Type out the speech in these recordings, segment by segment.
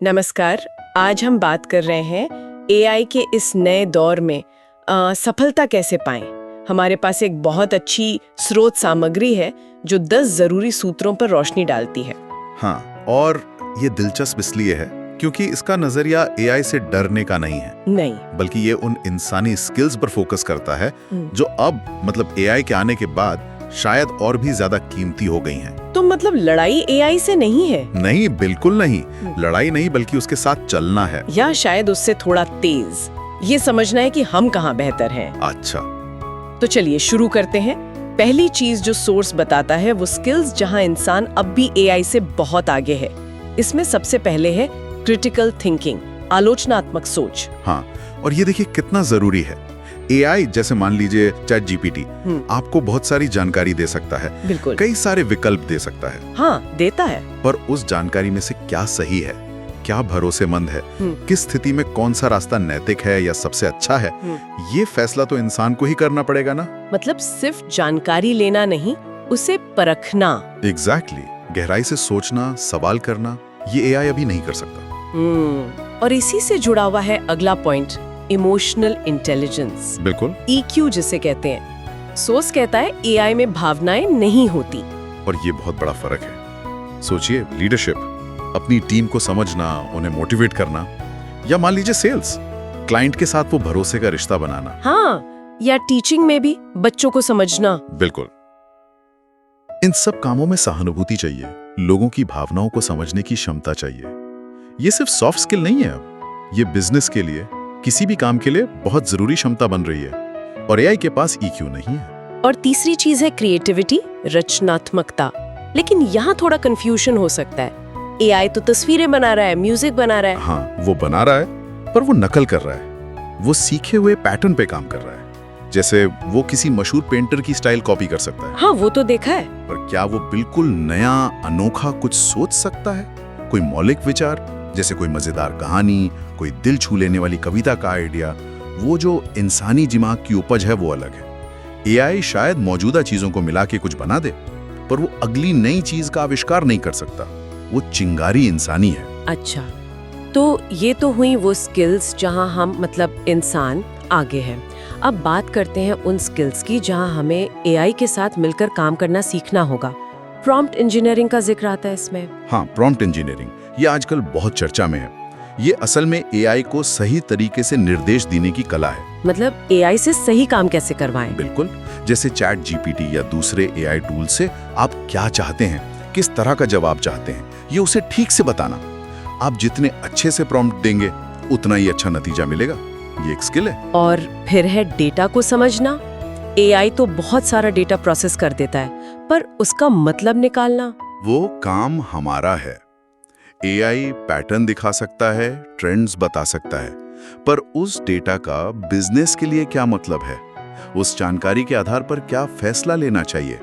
नमस्कार। आज हम बात कर रहे हैं एआई के इस नए दौर में सफलता कैसे पाएं। हमारे पास एक बहुत अच्छी स्रोत सामग्री है जो 10 जरूरी सूत्रों पर रोशनी डालती है। हाँ, और ये दिलचस्प इसलिए है क्योंकि इसका नजरिया एआई से डरने का नहीं है, नहीं, बल्कि ये उन इंसानी स्किल्स पर फोकस करता है जो अब मतलब एआई के आने के बाद शायद और भी ज्यादा कीमती हो गई हैं। तो मतलब लड़ाई एआई से नहीं है? नहीं, बिल्कुल नहीं। लड़ाई नहीं, बल्कि उसके साथ चलना है, या शायद उससे थोड़ा तेज। ये समझना है कि हम कहाँ बेहतर हैं। अच्छा, तो चलिए शुरू करते हैं। पहली चीज जो सोर्स बताता है वो स्किल्स जहां इंसान अब भी एआई से बहुत आगे है। इसमें सबसे पहले है क्रिटिकल थिंकिंग, आलोचनात्मक सोच। हाँ, और ये देखिए कितना जरूरी है। एआई जैसे मान लीजिए चैट जीपीटी आपको बहुत सारी जानकारी दे सकता है, बिल्कुल, कई सारे विकल्प दे सकता है। हाँ, देता है। पर उस जानकारी में से क्या सही है, क्या भरोसेमंद है, किस स्थिति में कौन सा रास्ता नैतिक है या सबसे अच्छा है, ये फैसला तो इंसान को ही करना पड़ेगा ना। मतलब सिर्फ जानकारी लेना नहीं, उसे परखना। एग्जैक्टली, गहराई से सोचना, सवाल करना, ये एआई अभी नहीं कर सकता। और इसी से जुड़ा हुआ है अगला पॉइंट, इमोशनल इंटेलिजेंस, बिल्कुल, EQ जिसे कहते हैं। सोर्स कहता है एआई में भावनाएं नहीं होती। और ये बहुत बड़ा फर्क है। सोचिए, लीडरशिप, अपनी टीम को समझना, उन्हें मोटिवेट करना, या मान लीजिए सेल्स, क्लाइंट के साथ वो भरोसे का रिश्ता बनाना। हाँ, या टीचिंग में भी बच्चों को समझना। बिल्कुल, इन सब कामों में सहानुभूति चाहिए, लोगों की भावनाओं को समझने की क्षमता चाहिए। ये सिर्फ सॉफ्ट स्किल नहीं है, अब ये बिजनेस के लिए, किसी भी काम के लिए बहुत जरूरी क्षमता बन रही है। और एआई के पास EQ नहीं है। और तीसरी चीज है क्रिएटिविटी, रचनात्मकता। लेकिन यहाँ थोड़ा कंफ्यूजन हो सकता है। एआई तो तस्वीरें बना रहा है, म्यूजिक बना रहा है। हाँ, वो बना रहा है, पर वो नकल कर रहा है। वो सीखे हुए पैटर्न पे काम कर रहा है। जैसे वो किसी मशहूर पेंटर की स्टाइल कॉपी कर सकता है। हाँ, वो तो देखा है। पर क्या वो बिल्कुल नया, अनोखा कुछ सोच सकता है? कोई मौलिक विचार, जैसे कोई मजेदार कहानी, कोई दिल छू लेने वाली कविता का आइडिया, वो जो इंसानी दिमाग की उपज है वो अलग है। एआई शायद मौजूदा चीजों को मिला के कुछ बना दे, पर वो अगली नई चीज का आविष्कार नहीं कर सकता। वो चिंगारी इंसानी है। अच्छा, तो ये तो हुई वो स्किल्स जहां हम मतलब इंसान आगे है। अब बात करते हैं उन स्किल्स की जहां हमें एआई के साथ मिलकर काम करना सीखना होगा। प्रॉम्प्ट इंजीनियरिंग का जिक्र आता है इसमें। हाँ, प्रॉम्प्ट इंजीनियरिंग ये आजकल बहुत चर्चा में है। ये असल में एआई को सही तरीके से निर्देश देने की कला है। मतलब एआई से सही काम कैसे करवाएं? बिल्कुल, जैसे चैट जीपीटी या दूसरे एआई टूल से आप क्या चाहते हैं, किस तरह का जवाब चाहते हैं, ये उसे ठीक से बताना। आप जितने अच्छे से प्रॉम्प्ट देंगे उतना ही अच्छा नतीजा मिलेगा। ये एक स्किल है। और फिर है डेटा को समझना। एआई तो बहुत सारा डेटा प्रोसेस कर देता है, पर उसका मतलब निकालना, वो काम हमारा है। एआई पैटर्न दिखा सकता है, ट्रेंड्स बता सकता है, पर उस डेटा का बिजनेस के लिए क्या मतलब है, उस जानकारी के आधार पर क्या फैसला लेना चाहिए,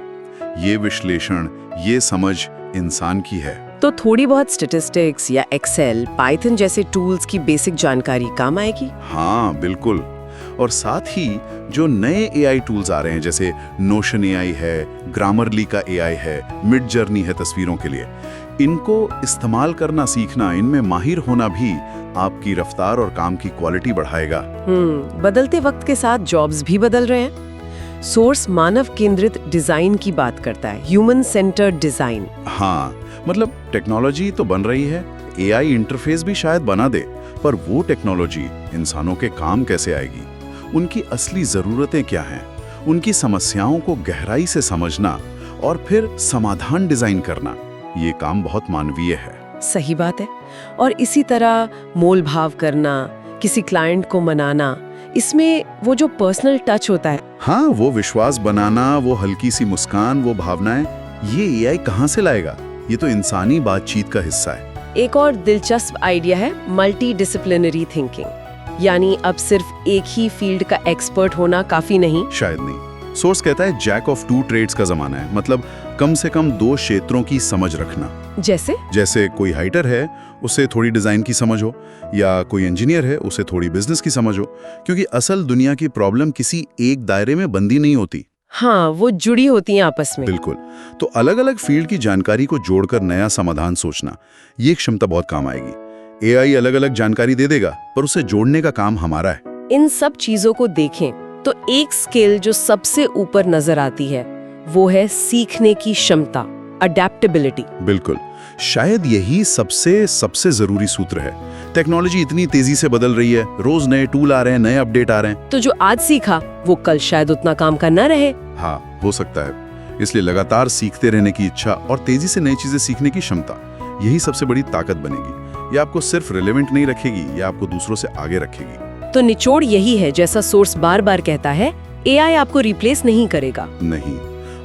ये विश्लेषण, ये समझ इंसान की है। तो थोड़ी बहुत स्टैटिस्टिक्स या एक्सेल, पाइथन जैसे टूल्स की बेसिक जानकारी काम आएगी। हाँ, बिल्कुल। और साथ ही जो नए एआई टूल्स आ रहे हैं, जैसे नोशन एआई है, ग्रामरली का एआई है, मिड जर्नी है तस्वीरों के लिए, इनको इस्तेमाल करना सीखना, इनमें माहिर होना भी आपकी रफ्तार और काम की क्वालिटी बढ़ाएगा। बदलते वक्त के साथ जॉब्स भी बदल रहे हैं। सोर्स मानव केंद्रित डिजाइन की बात करता है, ह्यूमन सेंटर्ड डिजाइन। हाँ, मतलब टेक्नोलॉजी तो बन रही है, एआई इंटरफेस भी शायद बना दे, पर वो टेक्नोलॉजी इंसानों के काम कैसे आएगी, उनकी असली जरूरतें क्या हैं, उनकी समस्याओं को गहराई से समझना और फिर समाधान डिजाइन करना, ये काम बहुत मानवीय है। सही बात है। और इसी तरह मोल भाव करना, किसी क्लाइंट को मनाना, इसमें वो जो पर्सनल टच होता है, हाँ, वो विश्वास बनाना, वो हल्की सी मुस्कान, वो भावनाएं, ये एआई कहाँ से लाएगा? ये तो इंसानी बातचीत का हिस्सा है। एक और दिलचस्प आइडिया है मल्टी डिसिप्लिनरी थिंकिंग। यानी अब सिर्फ एक ही फील्ड का एक्सपर्ट होना काफी नहीं। शायद नहीं। सोर्स कहता है जैक ऑफ टू ट्रेड्स का जमाना है, मतलब कम से कम 2 क्षेत्रों की समझ रखना। जैसे कोई हाइटर है, उसे थोड़ी डिजाइन की समझ हो, या कोई इंजीनियर है, उसे थोड़ी बिजनेस की समझ हो, क्योंकि असल दुनिया की प्रॉब्लम किसी एक दायरे में बंदी नहीं होती। हाँ, वो जुड़ी होती हैं आपस में। बिल्कुल। तो अलग अलग फील्ड की जानकारी को जोड़कर नया समाधान सोचना, ये क्षमता बहुत काम आएगी। एआई अलग-अलग जानकारी दे देगा, पर उसे जोड़ने का काम हमारा है। इन सब चीजों को देखें तो एक स्किल जो सबसे ऊपर नजर आती है वो है सीखने की क्षमता, अडेप्टेबिलिटी। बिल्कुल, शायद यही सबसे जरूरी सूत्र है। टेक्नोलॉजी इतनी तेजी से बदल रही है, रोज नए टूल आ रहे हैं, नए अपडेट आ रहे हैं। तो जो आज सीखा वो कल शायद उतना काम का न रहे। हाँ, हो सकता है। इसलिए लगातार सीखते रहने की इच्छा और तेजी से नई चीजें सीखने की क्षमता, यही सबसे बड़ी ताकत बनेगी। ये आपको सिर्फ रिलेवेंट नहीं रखेगी, ये आपको दूसरों से आगे रखेगी। तो निचोड़ यही है, जैसा सोर्स बार बार कहता है, एआई आपको रिप्लेस नहीं करेगा। नहीं,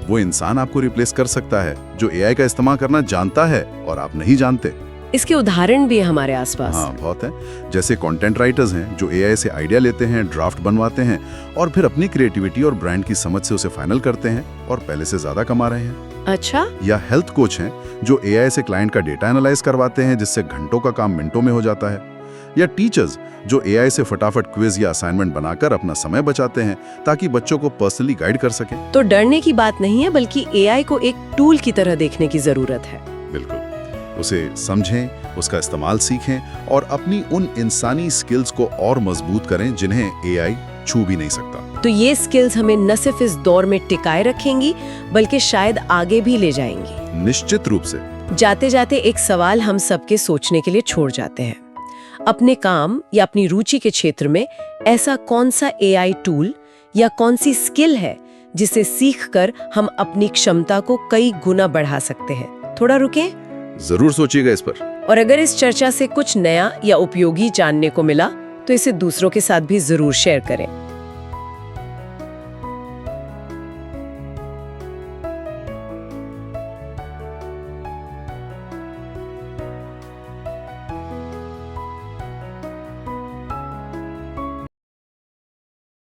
वो इंसान आपको रिप्लेस कर सकता है जो एआई का इस्तेमाल करना जानता है और आप नहीं जानते। इसके उदाहरण भी है हमारे आसपास। हाँ, बहुत है। जैसे कंटेंट राइटर्स हैं जो एआई से आइडिया लेते हैं, ड्राफ्ट बनवाते हैं और फिर अपनी क्रिएटिविटी और ब्रांड की समझ से उसे फाइनल करते हैं और पहले से ज्यादा कमा रहे हैं। अच्छा। या हेल्थ कोच हैं जो एआई से क्लाइंट का डेटा एनालाइज करवाते हैं, जिससे घंटों का काम मिनटों में हो जाता है। या टीचर्स जो एआई से फटाफट क्विज या असाइनमेंट बनाकर अपना समय बचाते हैं ताकि बच्चों को पर्सनली गाइड कर सकें। तो डरने की बात नहीं है, बल्कि एआई को एक टूल की तरह देखने की जरूरत है। बिल्कुल, उसे समझें, उसका इस्तेमाल सीखें और अपनी उन इंसानी स्किल्स को और मजबूत करें जिन्हें एआई छू भी नहीं सकता। तो ये स्किल्स हमें न सिर्फ इस दौर में टिकाए रखेंगी, बल्कि शायद आगे भी ले जाएंगी। निश्चित रूप से। जाते जाते एक सवाल हम सबके सोचने के लिए छोड़ जाते हैं। अपने काम या अपनी रुचि के क्षेत्र में ऐसा कौन सा एआई टूल या कौन सी स्किल है जिसे सीखकर हम अपनी क्षमता को कई गुना बढ़ा सकते हैं? थोड़ा रुकें, जरूर सोचिएगा इस पर। और अगर इस चर्चा से कुछ नया या उपयोगी जानने को मिला तो इसे दूसरों के साथ भी जरूर शेयर करें।